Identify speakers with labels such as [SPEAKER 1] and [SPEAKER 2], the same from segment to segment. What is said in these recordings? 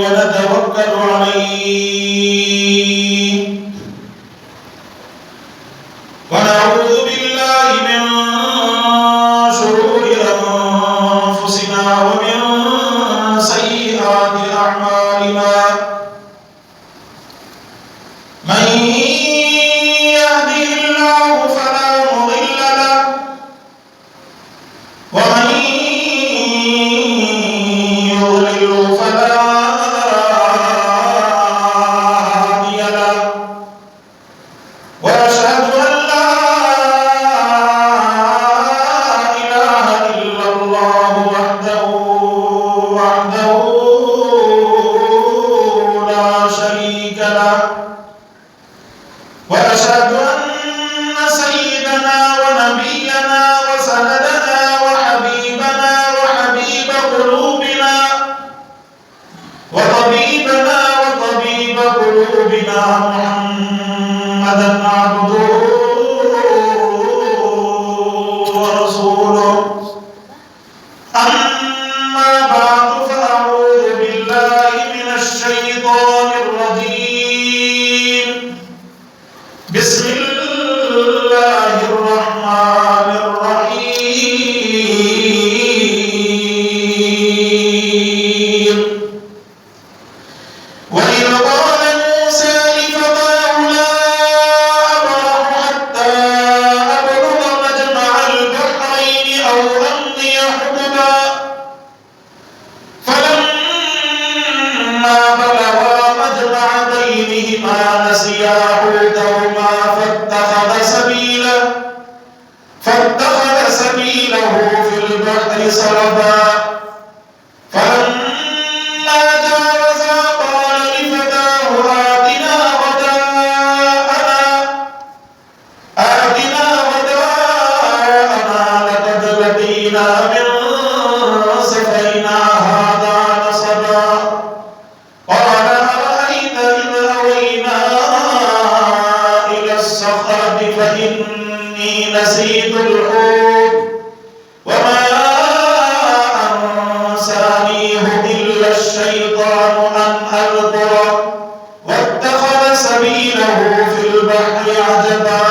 [SPEAKER 1] ونتوكل عليه ونعوذ بالله من شرور أنفسنا ومن سيئات أعمالنا من يهده الله فلا مضل له ومن يضلل فلا هادي له وأشهد أن لا إله إلا الله وحده لا شريك له وأشهد أن سيدنا ونبينا وسندنا وحبيبنا وحبيب قلوبنا وطبيب قلوبنا محمدا عبده ورسوله أما بعد فأعوذ بالله من الشيطان الرجيم بسم الله الرحمن الرحيم وإذ قال موسى لفتاه لا أبرح حتى أبلغ مجمع البحرين أو أمضي حقبا فلما بلغا مجمع بينهما نسيا حوتهما فاتخذ سبيله في البحر سربا فلما جاوزا قال لفتاه آتنا غداءنا لقد لقينا من سفرنا هذا نصبا قال أرأيت إذ أوينا إلى الصخرة فإني نسيت الحوت وما أنسانيه إلا الشيطان أن أذكره واتخذ سبيله في البحر عجبا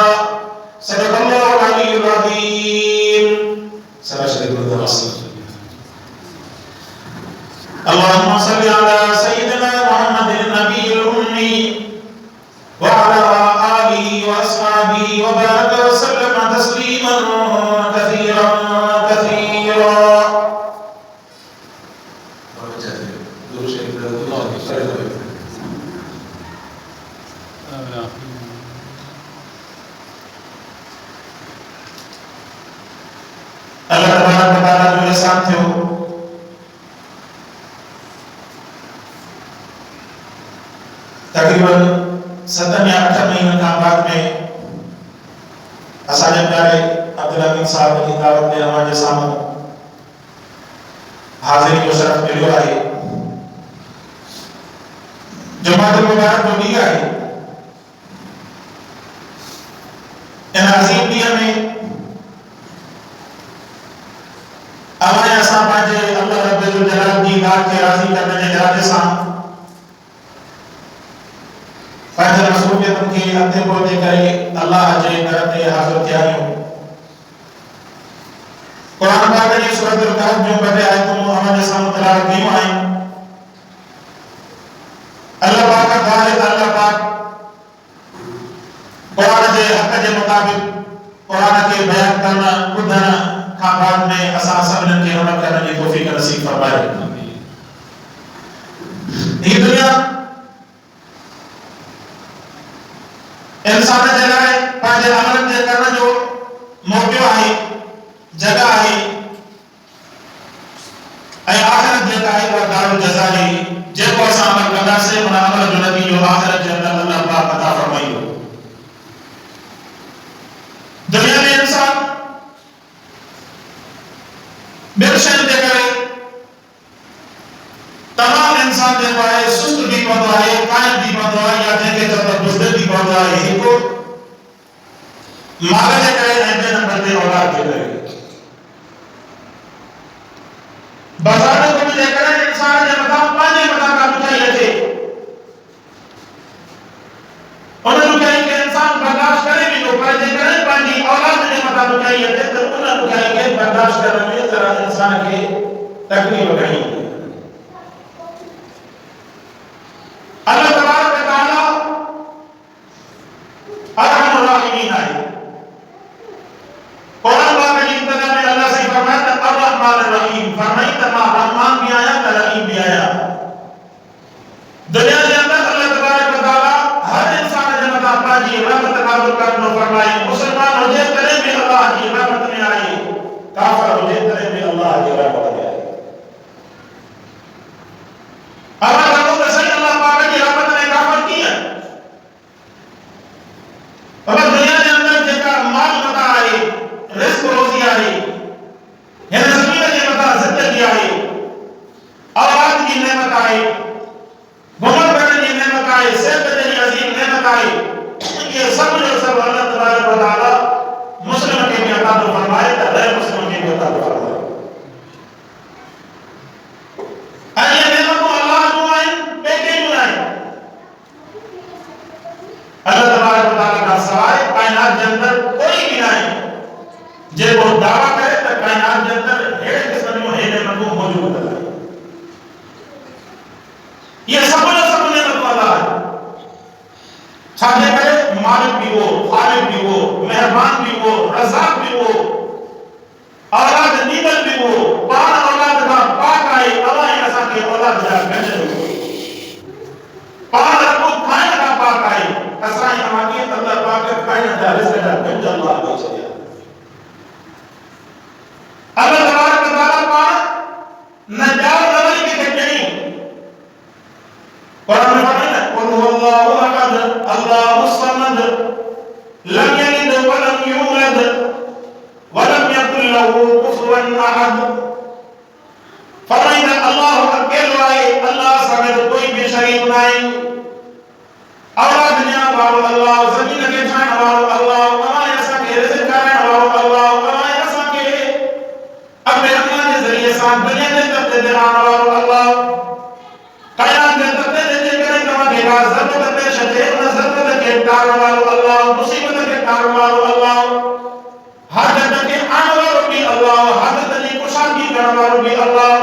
[SPEAKER 1] صدق الله العلي العظيم. اللهم صل على سيدنا محمد النبي الأمي وعلى آله وأصحابه وبارك وسلم تسليما كثيرا كثيرا. Allah Taala juga santai. तकरीबन 7 या 8 महीने का बाद में असाजे प्यारे अब्दुल हमीद साहब की दावत में हमारे सामने हाजिरी जो शरफ मिलो है जमात मुबारक जो भी है इन अजीम दिया में हमारे सामने अल्लाह रब्बुल जलाल की बात के राजी करने के इरादे से pada Rasulullah mungkin ante boleh kali Allah aja करते हाजिर क्या हो कुरान पाक की सूरत अल-कहफ में बता है तुम हमारे सामने तलाक क्यों आए अल्लाह पाक का दायरे अल्लाह पाक कुरान के हक के मुताबिक कुरान के बयान करना बुद्धना का बाद में असास अमल के अमल करने की तौफीक नसीब फरमाए आमीन। ये दुनिया इंसान जगह पांच अमल जे करना जो मौके है जगह है ऐ आखिरत जेका है वो दारुल जज़ा है जेको असां अमल कंदा से मन अमल जो नबी जो आखिरत जन्नत अल्लाह पाक अता फरमाइयो। दुनिया में इंसान बेशक जे करे तमाम इंसान जे पाए सुस्त भी पवंदो आहे काइम भी पवंदो आहे या जेके चवंदा बुज़दिल भी पवंदो आहे हिकु माल जे करे ऐं ॿिए नंबर ते औलाद जे करे बाज़ार में जे करे इंसान जे मथां पंहिंजे मथां का शरीयत है तो उन बुराई के बर्दाश्त करने में जरा इंसान के तकलीफ गई। अल्लाह तबारक व तआला अर्हमुर राहिमीन है। कुरान पाक की इब्तिदा में अल्लाह से फरमाता है अर्रहमान अर्रहीम, फरमाई तमा रहमान भी आया तो रहीम भी आया। दुनिया के अंदर अल्लाह तबारक व तआला हर इंसान जन्नत अपना जी रहमत नाज़िल करनो फरमाई। मुसलमान हो जाए तले में अल्लाह की रहमत में आई, काफिर हो जाए तले में अल्लाह की रहमत में आई। अगर लोगों ने सही अल्लाह पाक की रहमत ने काफिर किया, अगर दुनिया के अंदर जेका माल बता आई, रिस्क रोजी आई, ये ज़मीन की बता जिंदगी आई, औलाद की नेमत आई, घुमन फिरन की नेमत आई, सेहत जैसी अजीम नेमत आई, ये सब जो सब अल्लाह तबारक व तआला मुस्लिम के भी अता फरमाए तो गैर मुस्लिम के भी अता फरमाए। ये नेमत अल्लाह जो है पेके बुलाए। अल्लाह तबारक व तआला का सवाल कायनात के अंदर कोई भी नहीं जे वो दावा करे तो कायनात के अंदर हेड़े किस्म जो है नेमत मौजूद है। ये सब नेमत अल्लाह है। साझे करे मालिक भी वो, खालिक भी वो, मेहरबान भी वो, रज़ाक भी वो, औलाद नीमत भी वो, पान औलाद का पाक आए अल्लाह ऐसा के औलाद जा गंज हो पान रखो खाने का पाक आए कसराई हमारी अल्लाह पाक खाने का रिज़्क का गंज अल्लाह को चाहिए। अल्लाह तबारक व तआला पान नजात नबी के कटनी कुरान में फरमाता है कुल हुवल्लाहु अहद अल्लाहुस समद लम यलिद व लम यूलद व लम यकुल लहू कुफुवन अहद। फरमाता अल्लाह अकेलो है, अल्लाह समद कोई भी शरीक नहीं। औलाद दुनिया वालो अल्लाह, जमीन के छान वालो अल्लाह, हमारे ऐसा के रिज़्क करने वालो अल्लाह, हमारे ऐसा के अपने अल्लाह के जरिए साथ दुनिया में तब्दील दिलाने वालो अल्लाह, कायनात में तब्दील ज़रूरत में शरीर में ज़रूरत के कार वालो अल्लाह, मुसीबत के कार वालो अल्लाह, हाजत के आने वालो भी अल्लाह, हाजत की कुशादगी करने वालो भी अल्लाह।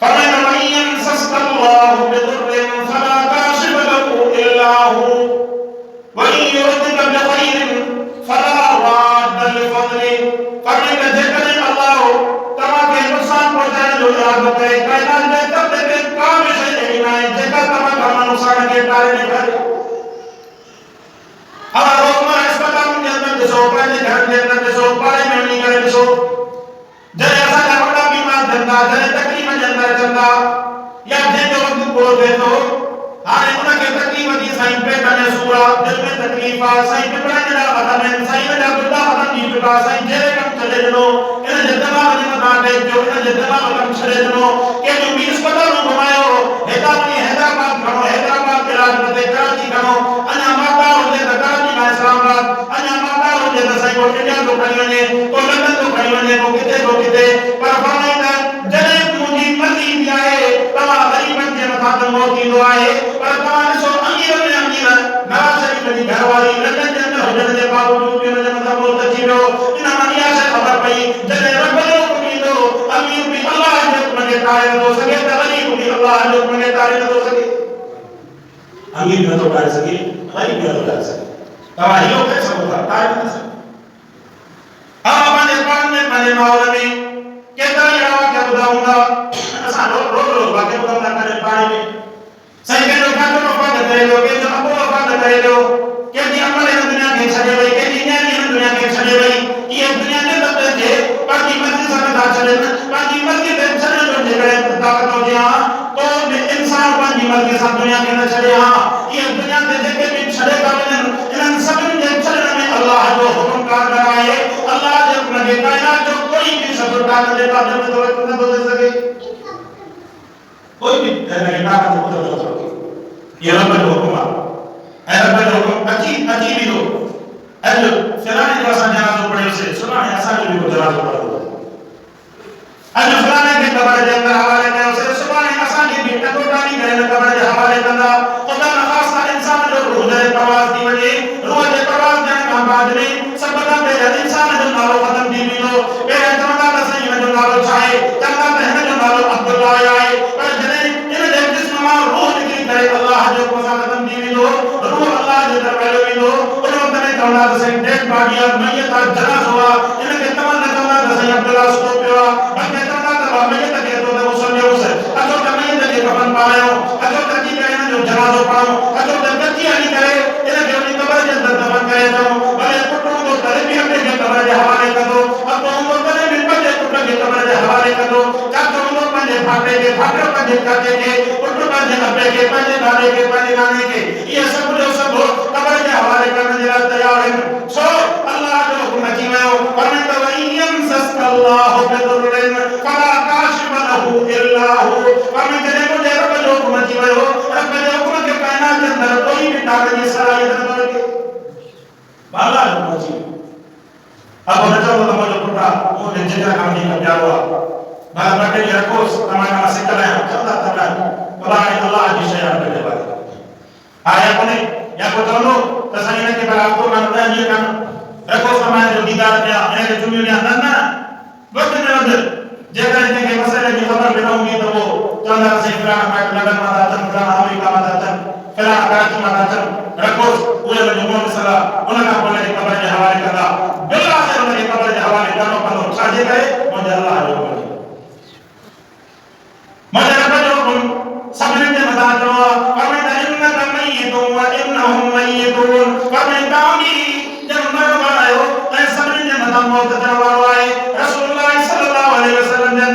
[SPEAKER 1] फरमाया मन यमसस्कल्लाहु बिदुर्रिन फला काशिफ लहू इल्ला हू व इन युरिदका बिखैरिन फला राद्द लिफज़लिही। फरमाया जेकर अल्लाह तमाके नुकसान पहुंचाने जो इरादो करे कायनात में तब के काम से नहीं जेकर तमाका नुकसान के तारे ने कर। अब रोजमर्रा अस्पताल के अंदर देखो, पहले घर के अंदर देखो, पारे में नहीं करे देखो, जब ऐसा बड़ा बीमार जनता जब तकलीफ में जनता चलता या जेके वक्त को दे तो हाने उनके तकलीफ की साईं पे बने सूरा दिल में तकलीफ आ साईं पे बड़ा जरा बदन में साईं में बुढ़ा बदन दी चुका साईं जेरे कम चले जनो इन जतमा बने बता दे जो इन जतमा कम चले जनो के जो भी अस्पताल में घुमायो हैदराबाद करो, हैदराबाद के राजपते कराची करो, अन्य माता होते तो कराची का इस्लामाबाद, अन्य माता होते तो साईं को इंडिया को खड़ी वने तो लंदन को खड़ी वने को किते पर फरमाइंदा जने मुंजी मर्जी भी आए तमा गरीबन के मथा तो मौत की दुआ है। पर तमा सो अमीर में अमीर नवाज शरीफ की घरवाली लंदन के अंदर हुजन के बावजूद भी उन्हें मतलब मौत अच्छी हो इन अमरिया से खबर पई जने रब ने उम्मीदो अमीर भी अल्लाह ने मने तारे हो सके तो गरीब भी अल्लाह ने मने तारे हो सके। अमीर न तो कर सके, गरीब न तो कर सके, तमा यो कैसे होता तारे न सके। अपने पान में मने माहौल में कहता है यार क्या बताऊंगा ऐसा रोज बातें बताऊंगा करे पानी में सही के लोग खाते लोग बात करे लोग के जब वो बात करे लोग क्या कि हमारे दुनिया के छड़े भाई के दुनिया के छड़े भाई ये दुनिया के तब तक है बाकी मस्जिद समय दार छड़े बाकी मस्जिद के छड़े जो जगह ताकत हो गया तो इंसान बाकी मस्जिद सब दुनिया के न छड़े हां ये दुनिया के जगह भी छड़े का इन सब के छड़े में अल्लाह जो हुक्म कर रहा है अल्लाह जो अपने कायनात जो कोई भी सब ताकत देता है तो न दे सके कोई भी ताकत को दे सके। ये रब का हुक्म है, रब का हुक्म अजीब ही लो अजो फलाने का जनाजा पड़े उसे सुना है ऐसा भी को जनाजा पड़ा अजो फलाने के कब्र के अंदर हवाले में उसे सुबह ऐसा की भी टकोटानी करे न कब्र के हवाले करना खुदा न खासा इंसान जो रूह दे प्रवास की वजह रूह दे प्रवास जाने का बाद में सब बता दे इंसान जो फाटे के फाटे पंजे काटे के उल्टो पंजे अब्बे के पंजे नाने के ये सब जो सब कब्र के हवाले करने जरा तैयार है सो अल्लाह जो हुक्म किया फरमाया तवयम सल्लल्लाहु बिदुर्रिन फला काशिफ लहू इल्ला हु फरमाया मुझे रब जो हुक्म किया रब जो हुक्म के कायनात के अंदर कोई भी ताकत की सलाहियत न रखे बाला हुक्म किया अब बच्चों को समझो पुटा वो जितना काम नहीं कर हुआ बाल बटे रखो तमाम से करें चलता तबला वलाहि अल्लाह की शयान करने वाले आया कोने या को दोनों तसनीने के बराबर को मानता है ये काम रखो समाज जो दीदार पे आने के जुम्मे में अंदर वक्त में अंदर जगह जगह के मसले की खबर बनाऊंगी तो वो चंदा से फलाना काट लगन माता तन फलाना अमेरिका माता तन फलाना कराची माता तन रखो पूरे जुम्मे में सला उनका बोलने की खबर के हवाले करना बिल्ला से उनके खबर के हवाले करना पड़ो साझे करे मुझे अल्लाह जो बोले मुझे रब जो सबने ने बता दो फरमाया इन्नका मय्यितुन व इन्नहुम मय्यितून फरमाया कामी जब मरवा आयो ऐ सबने ने बता मौत दरबार आए रसूलुल्लाह सल्लल्लाहु अलैहि वसल्लम ने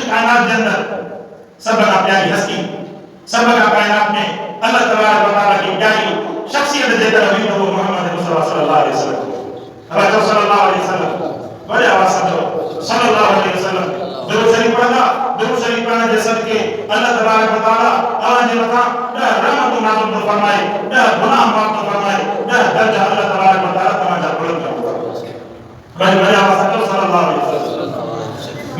[SPEAKER 1] कायनात के अंदर सबका प्यारी हस्ती सबका कायनात में अल्लाह तबारक व तआला की प्यारी शख्सियत देकर अभी तो मोहम्मद मुस्तफा सल्लल्लाहु अलैहि वसल्लम रसूल सल्लल्लाहु अलैहि वसल्लम बड़े आवाज समझो सल्लल्लाहु अलैहि वसल्लम दुरूद शरीफ पढ़ना जैसा कि अल्लाह तबारक व तआला आज बता रहमत नाज़िल फरमाए गुनाह माफ फरमाए दर्जा अल्लाह तबारक व तआला तमाजा बुलंद कर बड़े आवाज समझो सल्लल्लाहु अलैहि वसल्लम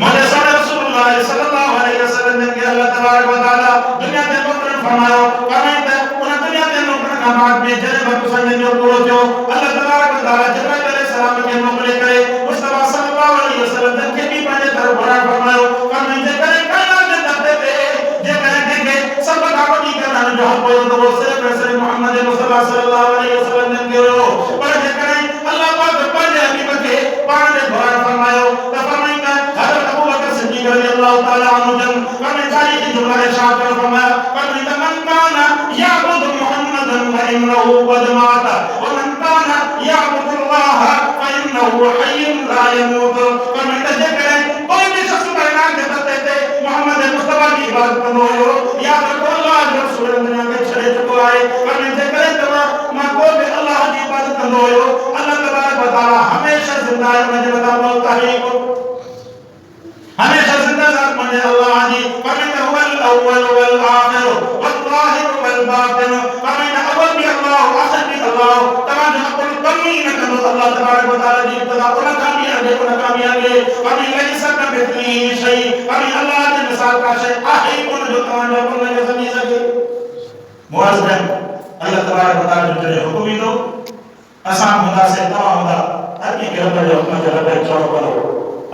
[SPEAKER 1] मुझे सारे रसूलुल्लाह सल्लल्लाहु अलैहि वसल्लम ने कि अल्लाह तबारक व तआला दुनिया के मुकर्रम फरमायो फरमाया उन दुनिया के मुकर्रम का बाद में जने बतु संजन जो बोलो जो अल्लाह तबारक व तआला जिब्राइल अलैहि सलाम के मोकले करे मुस्तफा सल्लल्लाहु अलैहि वसल्लम के भी पाने तर बड़ा फरमायो फरमाया जे करे कायनात के दबे पे जे करे के सब कावड़ी करना जो बोलो तो वो सिर्फ मोहम्मद मुस्तफा सल्लल्लाहु अलैहि वसल्लम ने कहो पर जे करे अल्लाह पाक पाने हबीब के पाने बड़ा फरमायो तो फरमाया हजरत अबू बकर सिद्दीक रज़ियल्लाहु ताला अन्हु जन फरमाया सारी की जुमला इरशाद कर फरमाया फरमाया मन काना याबुद मुहम्मदन व इन्नहु कद माता व मन काना याबुदुल्लाह फ इन्नहु हय्युन ला यमूत फरमाया जे करे कोई भी शख्स कायनात के दबे पे मोहम्मद मुस्तफा की इबादत करनो हो या तो अल्लाह रसूल दुनिया के छड़े चुको आए फरमाया जे करे तो मां को भी अल्लाह की इबादत करनो हो अल्लाह तबारक व तआला हमेशा जिंदा है मुझे बता तारीख हमेशा जिंदा जात मुझे अल्लाह जी फरमाया हुवल अव्वल वल आखिर वल ज़ाहिर वल बातिन फरमाया अव्वल भी अल्लाह आखिर भी अल्लाह तमाम अकुल कमी न करो अल्लाह तबारक व तआला की इब्तिदा उन कामयाबी फरमाया लैसा कमिथली शै फरमाया अल्लाह के मिसाल का शै आहे कौन जो तमाम बोलने के सभी सके मुअज़्ज़म अल्लाह तबारक व तआला जो हुक्म दो आसान होता से तवा होता हर की रब जो हुक्म के रब छोड़ करो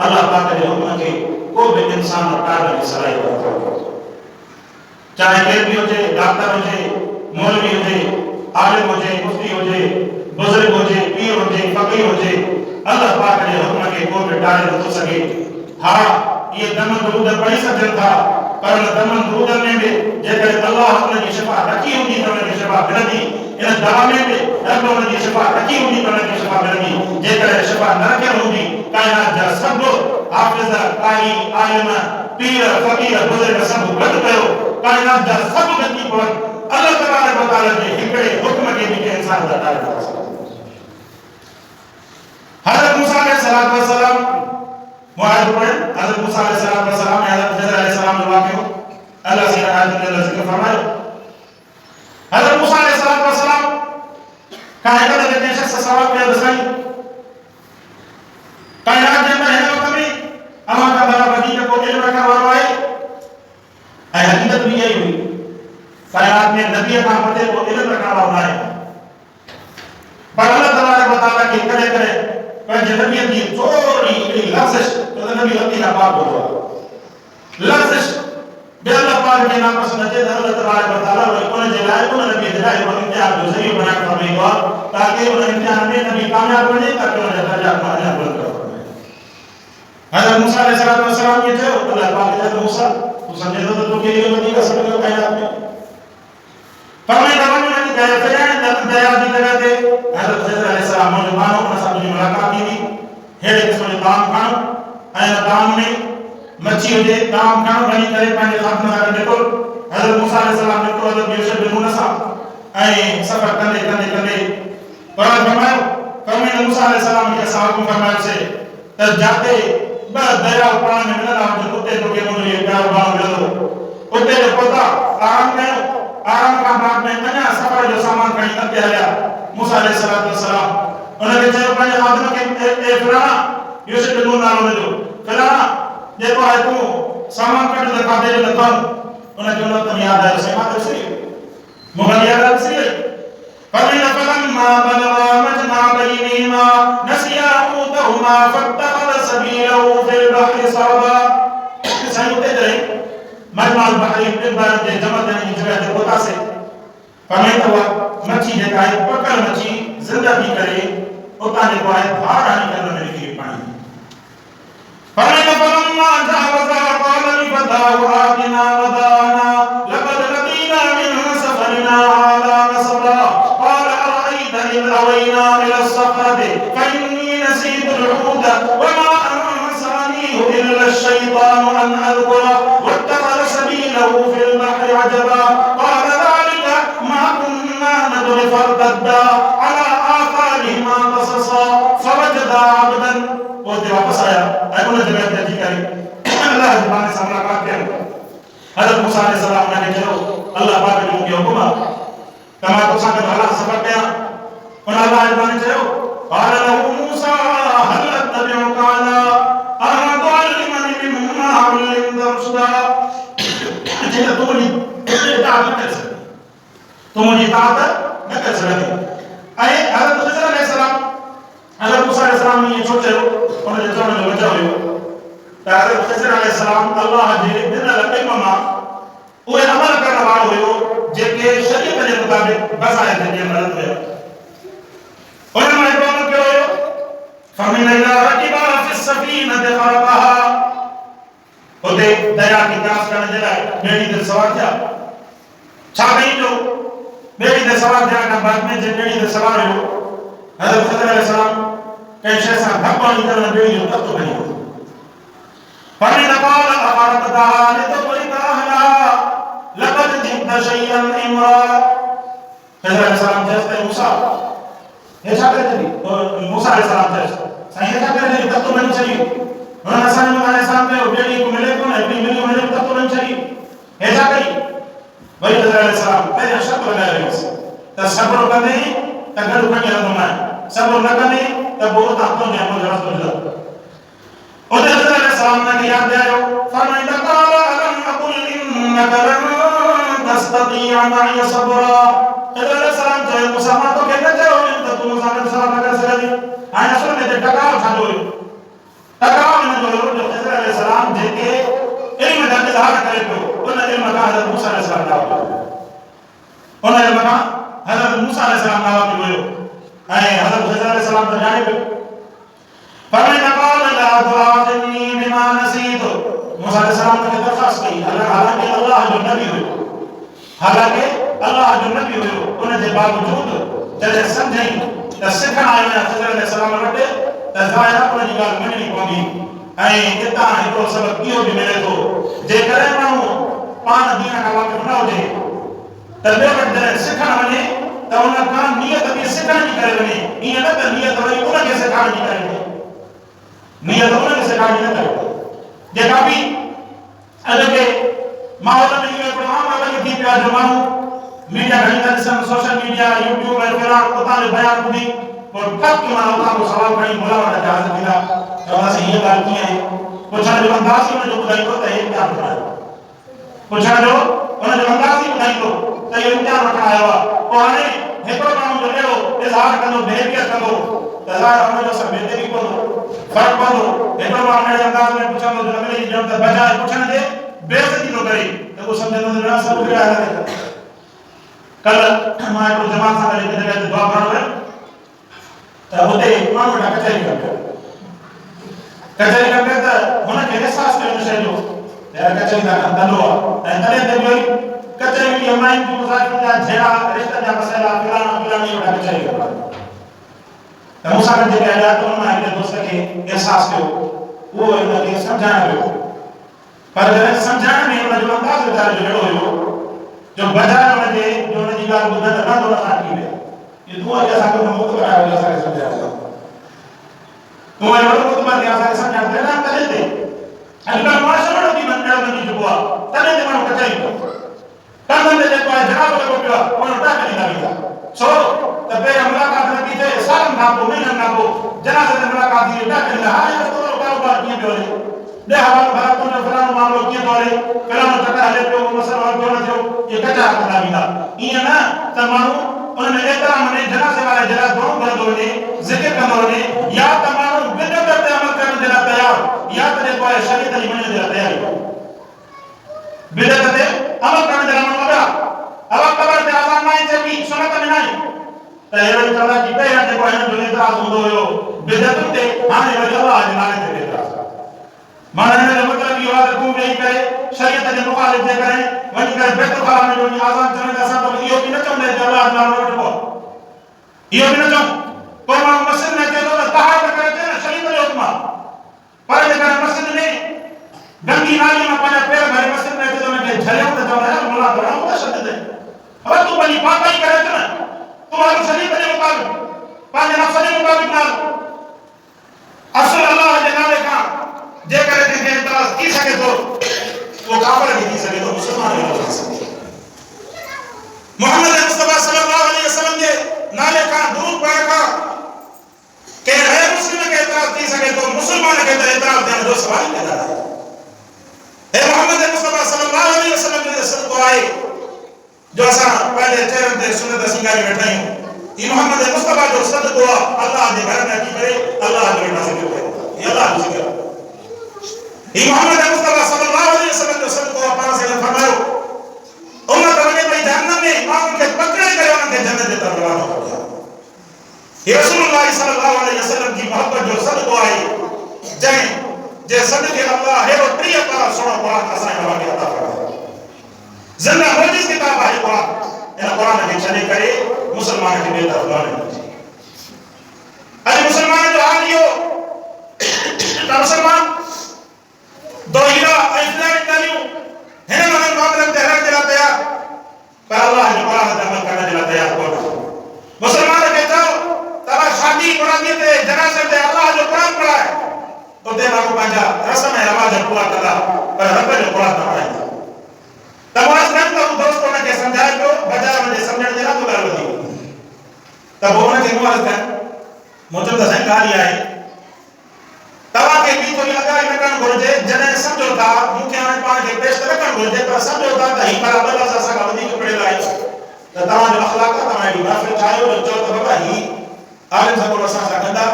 [SPEAKER 1] अल्लाह पाक के हुक्म के को भी इंसान और टाल की सलाहियत हो चाहे कैदी हो जाए डॉक्टर हो जाए मौलवी हो जाए आलिम हो जाए मुफ्ती हो जाए बुजुर्ग हो जाए पीर हो जाए फकीर हो जाए अल्लाह पाक के हुक्म के को भी टाल हो सके हां ये दमन दुरूद पढ़ी सकते था पर दमन दुरूद में भी जेकर अल्लाह अपने की शिफा रखी होगी तो उनकी शिफा मिलती इन दवा में भी रब उनकी शिफा रखी होगी तो उनकी शिफा मिलती जेकर शिफा न रखी होगी कायनात जा सब हाफिज कारी आलिम पीर फकीर बुजुर्ग सब गद कयो कायनात जा सब गति पर अल्लाह तबारक व तआला के हिकड़े हुक्म के भी इंसान दा टाल हज़रत मूसा अलैहि सलाम मुआद पर हज़रत मूसा अलैहि सलाम हज़रत खिज़र अलैहि सलाम के वाक़या अल्लाह से आयत में जिक्र फरमाया हज़रत मूसा अलैहि सलाम कायनात के शख्स सवाल पे दसाई कायनात के अंदर है कभी हमारा बड़ा बदी को इल्म रखा हुआ है हकीकत भी यही हुई कायनात में नबी का पते को इल्म रखा हुआ है पर अल्लाह तबारक व तआला के करे करे पर नबी की थोड़ी लफ्ज़ तो नबी अपनी नापाक हो लफ्ज़ बे अल्लाह पाक के नाम पर सुनते अल्लाह तबारक व तआला और कौन जलाए कौन नबी जलाए और इम्तिहान जो सही बना कर फरमाएगा ताकि उन इम्तिहान में नबी कामयाब हो जाए ताकि उन्हें दर्जा कामयाब बुलंद कर हज़रत मूसा अलैहि सलाम ये थे अल्लाह पाक ने मूसा तू समझे तो के लिए नबी का समझ कायनात में फरमाया तमाम नबी दया फरमाया दया की जगह थे हज़रत खिज़र अलैहि सलाम ने मानो उन सब की मुलाकात की हेड़े किस्म के काम खानो ऐं काम में मच्छी हुजे काम करण वञी करे पंहिंजे ख़ात्मे सां निकितो हज़रत मूसा अलैहि सलाम निकितो हज़रत यूसुफ बिन नून सां ऐं सफ़र कंदे कंदे कंदे क़ुरान फरमायो क़ौम मूसा अलैहि सलाम खे असां हुकुम फरमायोसीं त जाते ॿ दरियाउ पाण में मिलंदा हुजनि उते तोखे मुंहिंजो इहो प्यारो भाउ मिलंदो उते जो पहुता आराम कयो आराम खां बाद में अञा सफ़र जो सामान खणी अॻिते हलिया मूसा अलैहि सलाम उनखे चयो पंहिंजे ख़ात्मे खे ए फिरौना यूसुफ बिन नून नालो हुनजो फिरौना जेको आहे तूं सामान कढ त खाधे जो नथो उनखे उन वक़्त यादि आयो साईं मां त विसरी वियुमि मूंखे यादि आहे विसरी वई فلما بلغا مجمع بينهما نسيا حوتهما فاتخذ سبيله في البحر سربا साईं उते रही मजमा البحر ॿिनि ॿारनि जे जमा थियण जी जॻह ते पहुतासीं फरमाईं त उहा मच्छी जेका आहे पकड़ मच्छी ज़िंदा थी करे उतां जेको आहे धार हणी करे उन में निकिरी पाणी فلما جاوزا قال لفتاه آتنا غداءنا لقد لقينا من سفرنا هذا نصبا قال أرأيت إذ أوينا إلى الصخرة فإني نسيت الحوت وما أنسانيه إلا الشيطان أن أذكره واتخذ سبيله في البحر عجبا قال ذلك ما كنا نبغي فارتدا على آثارهما قصصا فوجدا عبدا वो वापस आया उन जगह ते अची करे अल्लाह जुबान से मुलाकात कयो हज़रत मूसा अलैहि सलाम ने चयो अल्लाह पाक जो मूंखे हुकुम आहे त मां तोसां गॾु हलां सफ़र कयां उन अल्लाह जुबान चयो قال له موسى هل اتبعك على ان تعلمني مما علمت رشدا جيڪا تو मुंहिंजी इताअत न करे सघे तूं मुंहिंजी इताअत न करे सघंदी ऐं हज़रत ख़िज़र अलैहि सलाम हज़रत मूसा अलैहि सलाम ने छो चयो उन जो चवण जो वजह हुयो त हज़रत ख़िज़र अलैहि सलाम अल्लाह जे ॾिनल इल्म मां उहे अमल करण वारो हुयो जेके शरीयत जे मुताबिक़ बज़ाहिर जे मदद हुयो उन मां हिकिड़ो अमल कयो हुयो فمن إذا ركب في السفينة خرقها उते दरिया खे क्रॉस करण जे लाइ ॿेड़ी ते सवार थिया छा कई जो ॿेड़ी ते सवार थियण खां बाद में जे ॿेड़ी ते सवार हुयो हज़रत ख़िज़र अलैहि सलाम कंहिं शइ सां धकु हणी करे ॿेड़ी जो तख़्तो खणी वियो فمن قال أخرقتها لتغرق أهلها لقد جئت شيئا إمرا ख़िज़र अलैहि सलाम चयसि त मूसा हे छा करे छॾी मूसा अलैहि सलाम चयसि साईं हे छा करे छॾी तख़्तो खणी छॾी हुननि असांजे मथां एहसान कयो ॿेड़ी को मिले कोन हिकिड़ी मिली हुनजे तख़्तो खणी छॾी हे छा कई वरी ख़िज़र अलैहि सलाम पहिरियां शर्त लॻाए रहियोसि त सब्र कंदे त गॾु खणी हलंदोमांइ सब्र न कंदे त पोइ उतां तुंहिंजे मुंहिंजो रस्तो जुदा उते ख़िज़र अलैहि सलाम ने यादि ॾियारियो फरमाईंद क़ाल अलम अक़ुल इन्नक लन तस्ततीअ मई सबरा ख़िज़र अलैहि सलाम चयो मूसा मां तोखे न चयो त तूं मूंसां गॾु सफ़र न करे सघंदी हाणे असुल में हिते टकराव छाजो हुयो टकराव हिनजो हुयो जो ख़िज़र अलैहि सलाम जेके इल्म जा इज़हार करे पियो उन इल्म खां हज़रत मूसा अलैहि सलाम ॾांहुं उन इल्म खां हज़रत मूसा अलैहि सलाम ॾांहुं हुयो ऐं हज़रत ख़िज़र अलैहि सलाम त ॼाणे पियो फरमाईंदा क़ाल ला तुआख़िज़नी बिमा नसीतु मूसा अलैहि सलाम खे दरख़्वास्त कई हालांकि अल्लाह जो नबी हुयो उन जे बावजूद जॾहिं सम्झई त सिखण आयो आहियां ख़िज़र अलैहि सलाम वटि त ज़ाहिर उन जी ॻाल्हि मञणी पवंदी ऐं हितां हिकिड़ो सबक़ इहो बि मिले थो जेकॾहिं माण्हू पाण दीन खां वाक़िफ़ न हुजे त ॿियो वटि जॾहिं सिखण वञे त उन खां नियत बि सिखण जी करे वञे ईअं न त नियत वरी उनखे सेखारण जी करे वञे नियत उनखे सेखारण जी न करे जेका बि अॼोके माहौल में इहो हिकिड़ो आम अलॻि थी पियो आहे जो माण्हू मीडिया घणी था ॾिसनि सोशल मीडिया यूट्यूब ऐं फिलहाल उतां जो बयानु ॿुधी पोइ टक माना उतां को सवाल खणी बुलावट जा हाज़िर थींदा चवंदासीं हीअ ॻाल्हि कीअं आहे पुछण जो अंदाज़ ई उनजो ॿुधाईंदो त हे इम्तिहान वठण आयो पुछण जो उनजो अंदाज़ ई ॿुधाईंदो त इहो इम्तिहान वठण आयो आहे पोइ हाणे हिकिड़ो माण्हू जो अहिड़ो इज़हार कंदो बिहेवियर कंदो त ज़ाहिर उनजो असरु ॿिए ते बि पवंदो फ़र्क़ु पवंदो हिकिड़ो माण्हू अहिड़े अंदाज़ में पुछंदो जो अॻिले जी ॼण त बजाए पुछण जे बेइज़ती थो करे त उहो सम्झंदो त न सभु विड़ा हले कल मां हिकिड़ो जमात सां गॾु हिकु जॻह ते दुआ पढ़ण वियुमि त हुते माण्हू वेठा कचहरी कनि पिया त हुनखे अहसासु थियो हिन शइ जो कचहरी था कनि धंधो आहे ऐं तॾहिं ते बि कचहरी जी माइन जूं ज़ाइफ़ुनि जा जहिड़ा रिश्तनि जा मसइला फलाणा फलाणी वेठा कचहरी कनि त मूंसां गॾु जेके आया त हुन मां हिकिड़े दोस्त खे अहसासु थियो उहो हिनखे सम्झाइण पियो पर समझाने में उन जो अंदाज वीचारे जो अहिड़ो हुयो जो बाज़ार वञे जो उन जी ॻाल्हि ॿुधण रहंदो नथा थी वियो ये तूं अॼु असांखे मुक्त करायो असांखे सम्झायो तूं अहिड़ो मुतमन खे असांखे सम्झाइण पैदा करे ॾे अॼुकल्ह मुआशरो बि अहिड़ो बणिजी चुको आहे तॾहिं ते माण्हू कचाई पियो कंधनि ते जेको आहे जनाब लॻो पियो आहे उन वटां कढींदा वेंदा छो त पहिरियों मुलाक़ात न थी थिए सालनि खां पोइ महीननि खां पोइ जनाज़े ते मुलाक़ात थी वटा कढींदा हाणे थोरो कारोबार कीअं पियो हले ॾे हवालो भला तुंहिंजो फलाणो मामिलो कीअं थो हले फलाणो चकर हले पियो मसइलो हल थियो न थियो इहे कचा कंदा वेंदा ईअं न त माण्हू उन में एतिरा मने जनाज़े वारे जे लाइ दुआऊं कंदो वञे ज़िक्र कंदो वञे या त माण्हू बिदअत ते अमल करण जे लाइ तयार या त जेको आहे शरीयत जी मञण जे लाइ तयार बिदअत ते अमल करण जे लाइ माण्हू अॻियां हवा क़बर ते आज़ान न आहे चइबी सुनत में न आहे त अहिड़ो चवंदा कि पहिरियों जेको हिन जो एतिराज़ हूंदो हुयो बिदअतुनि ते हाणे वरी अलाह जे नाले ते एतिराज़ माना हिन जो मतिलबु इहो आहे त तूं वेही करे शरीयत जे मुखालिफ़ जे करे वञी करे बैतुल खाला में वञी आज़ान चवण त असां त इहो बि न चवंदा त अलाह जो नालो वठिबो इहो बि न चऊं पोइ माण्हू मस्जिद में अचे थो त तहार त करे अचे न शरीयत जो हुकुम आहे पर जेकॾहिं मस्जिद में गंदी नाली में पंहिंजा पेर भरे मस्जिद में अचे त हुनखे झलियूं त चवंदा यार मुला भरणो त शरीयत ते अब तूं पंहिंजी पाकाई करे अच न तूं हर शरीयत जे मुताबिक़ पंहिंजे नफ़्स जे मुताबिक़ न असुल अलाह जे नाले खां जेकर कंहिंखे एतिराज़ थी सघे थो वो काफ़िर भी थी सघे थो मुस्लमान भी थी सघे मोहम्मद मुस्तफा सल्लल्लाहु अलैहि वसल्लम जे नाले खां दुरूद पढ़ण खां के गैर मुस्लिम खे एतिराज़ थी सघे थो मुस्लमान खे त एतिराज़ थियण जो सवाल ई पैदा आहे हे मोहम्मद मुस्तफा सल्लल्लाहु अलैहि वसल्लम जो सदको आहे जो असां पंहिंजे चेहरनि ते सुनत सिंगारे वेठा आहियूं ही मोहम्मद मुस्तफा जो सदको आहे अल्लाह जे घर में अची करे अल्लाह जो नाम ज़िक्र कयो ये अल्लाह जो ज़िक्र ही मोहम्मद मुस्तफा सल्लल्लाहु अलैहि वसल्लम जो सदको आहे पाण से फरमायो उम्मत वञे पई जहन्नम में माण्हुनि खे पकड़े करे उन्हनि खे जन्नत जे तरफ़ रवानो कयो ये रसूलुल्लाह सल्लल्लाहु अलैहि वसल्लम जी मोहब्बत जो सदको आहे जंहिं जे सदके अल्लाह हेड़ो 30 पारा सुहिणो क़ुरान असांखे खे अता फरमायो ज़िंदा मोजिज़ किताब आहे क़ुरान इन क़ुरान खे छॾे करे मुस्लमान खे ॿिए तरफ़ वञणु घुरिजे अॼु मुस्लमान जो हाल इहो त मुस्लमान दोहिरा ऐं इस्लामिक ॻाल्हियूं हिन मामलनि ते हलण जे लाइ तयार पर अल्लाह जे क़ुरान ते अमल करण जे लाइ तयार कोन मुस्लमान खे चओ तव्हां शादी मुरादी ते जनाज़े ते अल्लाह जो क़ुरान पढ़ाए उते माण्हू पंहिंजा रस्म ऐं रवाज पूरा कंदा पर रब जो क़ुरान न पढ़ाईंदा त मुआज़ न त दोस्त हुनखे सम्झाए पियो बजाए वञे सम्झण जे लाइ तो ॻाल्हि वधी त पोइ हुनखे मुआज़ कनि मूं चयो त साईं ॻाल्हि आहे तव्हांखे बि थोरी अॻाई न करणु घुरिजे जॾहिं सम्झो था मूंखे हाणे पाण खे पेश त न करणु घुरिजे पर सम्झो था त ही बराबरि लफ़्ज़ असां खां वधीक पढ़ियल आहे त तव्हांजो अख़लाक़ आहे तव्हां हेॾी महफ़िल ठाहियो चओ त बाबा ही आलिम सां कोन असां सां कंदा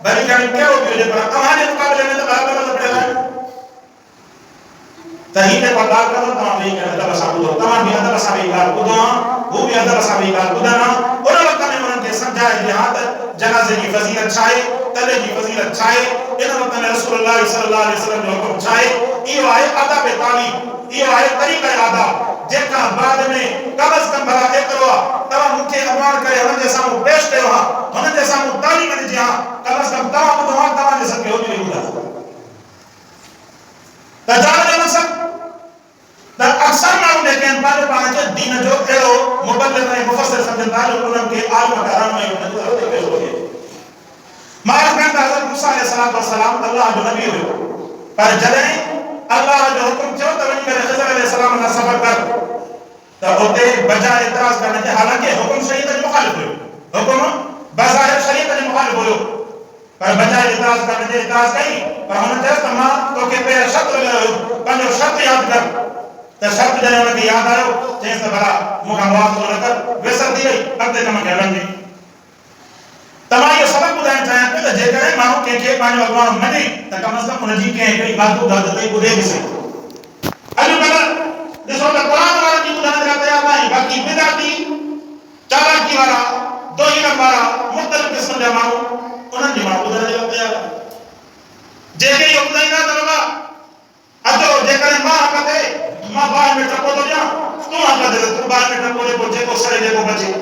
[SPEAKER 1] भली कहिड़ी कहिड़ो बि हुजे पर तव्हांजे मुक़ाबले में त बराबरि लफ़्ज़ पढ़ियल आहे त ही जेको ॻाल्हि कंदो तव्हां वेही करे अदब सां ॿुधो तव्हां बि अदब सां वेही ॻाल्हि ॿुधो हू बि अदब सां वेही ॻाल्हि ॿुधनि उन वक़्त में उन्हनि खे सम्झाए ॾिए हा त जनाज़े जी फ़ज़ीलत छा आहे तले जी फ़ज़ीलत छा आहे इन वक़्त में रसूलुल्लाह सल्लल्लाहु अलैहि वसल्लम जो हुकुम छा आहे इहो आहे आदाब तालीम इहो आहे तरीक़े आदाब जेका बाद में कम अज़ कम भला एतिरो आहे तव्हां मूंखे अॻवान करे हुननि जे साम्हूं पेश कयो हा हुननि जे साम्हूं तालीम ॾिजी हा कम अज़ कम तव्हां ॿुधो हा तव्हांजे सभु हुजे ॿुधा त ॼाण जो मक़सदु त अक्सर माण्हू जेके आहिनि पंहिंजे पाण खे दीन जो अहिड़ो मुबलिग़ ऐं मुफ़स्सिर सम्झनि था जो उन्हनि खे आलिम कराइण में उन्हनि जो हथ पेश हुजे मां कहता हज़रत मूसा अलैहिस्सलाम अल्लाह जो नबी हुयो पर जॾहिं अल्लाह जो हुकुम थियो त वञी करे ख़िज़र अलैहिस्सलाम सां सफ़र कर त उते बजाए एतिराज़ करण जे हालांकि हुकुम शरीयत जे मुखालिफ़ हुयो हुकुम बज़ाहिर शरीयत जे मुखालिफ़ हुयो पर बजाए एतिराज़ करण जे एतिराज़ कई पर हुन चयो त मां तोखे पहिरियों शर्त लॻायो पंहिंजो शर्त यादि कर त शर्त जॾहिं हुनखे यादि आयो चयसि त भला मूंखां मुआफ़ न कर विसर थी वई अॻिते कम खे हलंदी त मां इहो सबक़ु ॿुधाइणु चाहियां पियो त जेकॾहिं माण्हू कंहिंखे पंहिंजो अॻवान मञे त कम अज़ कम हुनजी कंहिं हिकिड़ी महदूद हद ताईं ॿुधे बि सघे अॼुकल्ह ॾिसो त क़ुरान वारनि जी ॿुधण जे लाइ तयार न आहिनि बाक़ी बिदाती चालाकी वारा दोहिरम वारा मुख़्तलिफ़ क़िस्म जा माण्हू उन्हनि जी मां ॿुधण जे लाइ तयार आहियां जेके इहो ॿुधाईंदा त बाबा अचो जेकॾहिं मां हक़ ते मां बाहि में टको थो ॾियां तूं हक़ ते तूं बाहि में टको ॾे पोइ जेको सड़े जेको बचे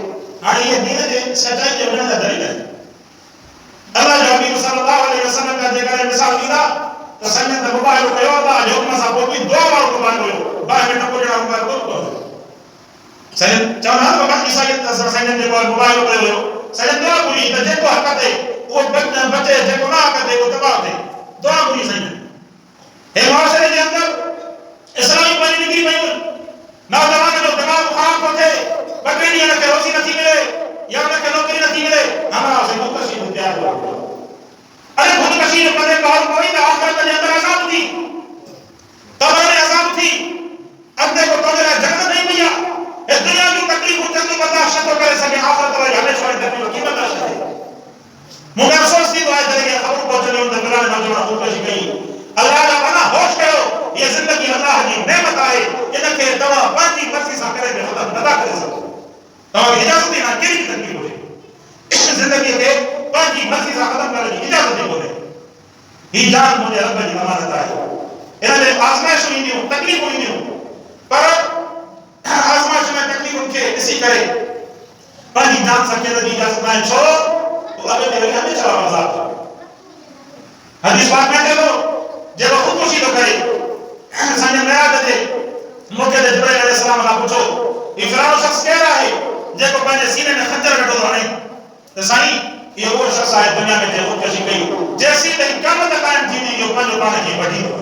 [SPEAKER 1] हाणे इहे दीन जे सचाई जे वञण जा तरीक़ा आहिनि अल्लाह जो हबीब सल्लल्लाहु अलैहि वसल्लम का जेकॾहिं मिसाल ॾींदा तो संजय ने मोबाइल कयो अल्लाह जो हुक्म सां पोइ दुआ वारो क़ुर्बान हुयो बाहि में टको जड़ा मोबाइल को संजय चवंदा बाबा ईसाईयत संजय जे मोबाइल कयो हुयो संजय दुआ घुरी त जेको हक़ ते वो बचे जेको ना हक़ ते वो तबाह थे दुआ घुरी संजय हे मुआशरे जे अंदर इस्लामी परिणति में नौजवान जो दिमाग खराब होते बकरी ने के रोजी नहीं मिले या उनके नौकरी नहीं मिले हमारा से खुदकशी को तैयार हुआ अरे खुदकशी ने पदे का और कोई ना आखिरत के अंदर अजाब थी तबारे अजाब थी अब देखो तो मेरा जन्नत नहीं भैया इस दुनिया की तकलीफ को चंद बर्दाश्त तो करे सके आखिरत वाली हमेशा वाली तकलीफ की बर्दाश्त करे मुझे अफसोस थी तो आज चले खबर पहुंचने उन दरबार नौजवान खुदकशी गई अल्लाह का बना होश करो ये जिंदगी अल्लाह की नेमत है इनके दवा पांची मर्जी सा करे खत्म नदा करे सको तो इजाजत ही ना केरी तकलीफ हो जिंदगी के पांची मर्जी सा खत्म करे इजाजत ही बोले ही जान मुझे रब की अमानत है इन्हें आजमाइश हुई नहीं तकलीफ हुई नहीं पर आजमाइश में तकलीफ उनके इसी करे पांची जान सके नदी इजाजत ना छो तो अगर तेरे हमेशा मजाक हदीस पाक में देखो जब खुदकुशी तो करे संजय नया दे मौके दे जिब्राइल अलैहि सलाम ने पूछो ये फलाना शख्स कह रहा है जेको पाने सीने में खंजर कटो हणे तो साईं ये वो शख्स है दुनिया में जे खुदकुशी कई जैसी ते क़यामत कायम थी यो पंहिंजो पाण खे वठी दो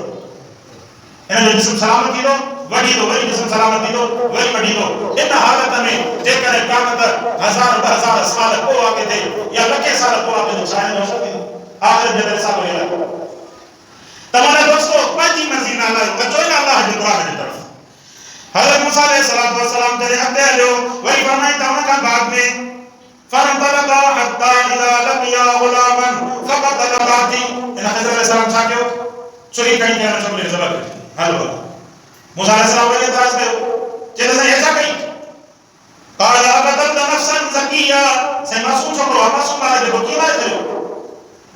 [SPEAKER 1] इन जो जिस्म सलामत थी दो वठी दो वरी जिस्म सलामत थी दो वरी वठी दो इन हालत में जेकर क़यामत 1000 साल को आके थे या लखे साल को आके तो शायद हो सकती आखिर में ऐसा होएगा तमारे दोस्तों पांची मर्जी ना अल्लाह बचो ना अल्लाह की दुआ की तरफ हजरत मूसा अलैहि सलाम तेरे अब्दे जो वही फरमाई था उनका बाद में फरतलका हत्ता इदा लकिया गुलामन फकतल बाती इन हजरत अलैहि सलाम छा क्यों चोरी कहीं के ना चोरी जबर हेलो मूसा अलैहि सलाम ने इतराज कयो चले से ऐसा कहीं قال قتلت نفسا زكيا से मासूम छोकरो मासूम मारे जो की बात करो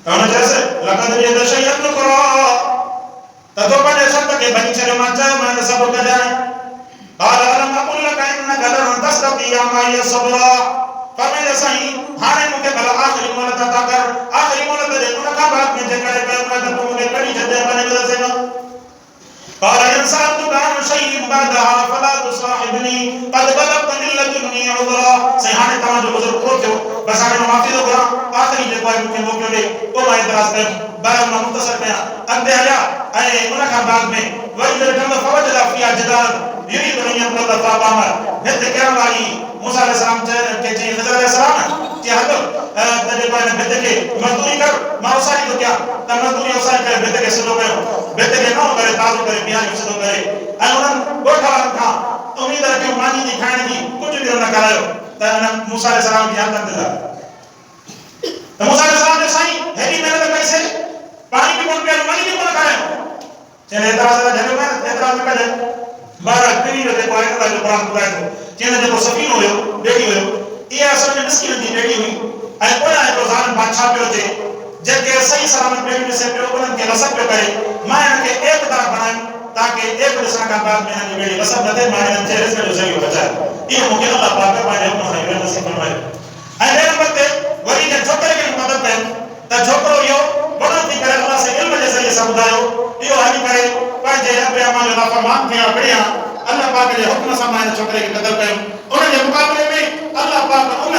[SPEAKER 1] कहना जैसे लगन ये दशयन करो ततो पने शब्द के बनी चले माचा मैंने सब का जाए قال لم اقل لك انك لن تستطيع معي صبرا फरमाया सही हाने मुके भला आखिरी मोहलत अता कर आखिरी मोहलत दे उनका बात में जकड़े पे का तो मुके कड़ी जदे बने वजह से ना قال इंसान तो कान शैء بعدها فلا تصاحبني قد بلغت من لدني عذرا से हाने तमा जो बुजुर्ग को थियो बस हाने माफी दो करा आखिरी जे कोई मुके मोके दे ओ मां इतराज कर बार में मुख्तसर पे अदे आया ए उनका बाद में वही जो टंग फवजदा फिया जदाल यही दुनिया को दफा पामर हित क्या वाली मूसा अलैहि सलाम के जी खजर अलैहि सलाम कि हद तने कोई बेटे के मजदूरी कर माउसारी तो क्या त मजदूरी औसारी करे बेटे के सदो कयो बेटे के न करे ताजो करे बियाह सदो करे ऐं उन गोठा था उम्मीद है कि मानी दी खाने की कुछ भी न करायो त मूसा अलैहि सलाम की आदत था त मूसा अलैहि सलाम ने साईं हेडी मेहनत कैसे पानी की कोन पे मानी की कोन खायो चले एतराज जने में एतराज करे बारा करी रे को आयत जो कुरान बुधाए तो चेने जो सफीन होयो बेटी होयो ये असल में मिस्किन दी बेटी हुई ऐं कोई आए तो जान बादशाह पे होते जेके सही सलामत बेटी से पे उनन के रसक पे करे मैं के एक तरह बनाई ताकि एक दूसरे का बाद में हनी बेटी रसक नथे माने चेहरे से जो बचा ये मुके अल्लाह पाक माने अपनो है नसीब फरमाए ऐं देर मते वरी जे छोकरे के मदद पे त छोकरो यो बड़ो थी करे अल्लाह से इल्म जे सही समुदायो यो हनी करे पाजे अबे अमाल ला फरमान किया बढ़िया अल्लाह पाक के हुक्म से माने छोकरे के कदर कयो उन के मुकाबले में अल्लाह पाक उन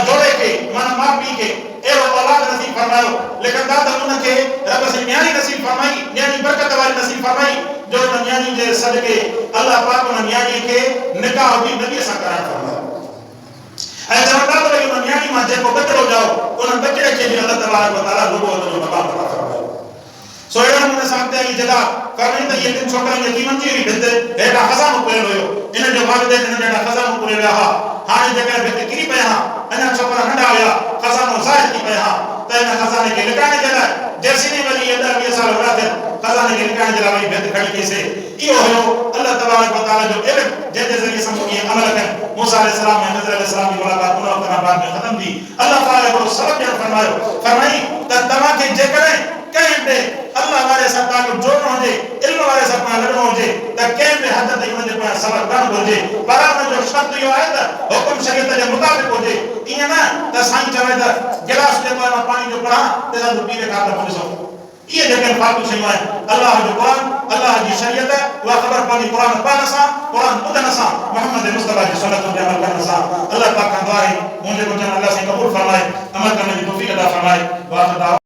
[SPEAKER 1] जोड़े के माना मां पी के ए औलाद नसीब फरमायो लेकिन दादा उन के रब से न्यारी नसीब फरमाई न्यारी बरकत वाली नसीब फरमाई जो न्यारी जे सदके अल्लाह पाक उन न्यारी के निकाह भी नबी से करार फरमायो ऐ जवाब तो उन न्यारी मां जे को बचड़ो जाओ उन बचड़े के भी अल्लाह तबारक व तआला लोगो तो मकाम फरमायो सो एड़ा मुने सामने आई जगह करनी त ये दिन छोकरा यतीमन जी भित एड़ा खजानो पूरे होयो इन जो वालिदैन इन एड़ा खजानो पूरे रहा हाने जगह भित किरी पया अना छोकरा नंढा होया खजानो जाहिर की पया त इन खजाने के लिकाने जला जैसी ने वाली अदा 20 साल हो रहा खजाने के लिकाने जला वही भित खड़ी कैसे यो होयो अल्लाह तबारक व तआला जो इल्म जे जरिए समझी अमल कर मूसा अलैहि सलाम ने हजरत अलैहि सलाम की मुलाकात उन वक्त बाद में खत्म थी अल्लाह ताला को सबक बयान फरमाई त तमा के जे करे कहीं पे अल्लाह वाले साथ ताल्लुक जोड़ना हो जे इल्म वाले साथ लड़ना हो जे त कहीं पे हद तक उनके पास सबक दान हो जे पर में जो शर्त यो है त हुक्म शरीयत के मुताबिक हो जे इने ना त साईं चवे त गिलास के पानी जो पड़ा ते सब पीने का तो सो ये जगह फालतू शयूं अल्लाह जो कुरान अल्लाह जी शरीयत वा खबर पानी कुरान पाना सा कुरान ॿुधण सां मोहम्मद मुस्तफा जी सुन्नत ते अमल करण सां अल्लाह पाक खां दुआ आहे मुंहिंजे कुझु अल्लाह से कबूल फरमाए अमल करण जी तौफीक अता फरमाए।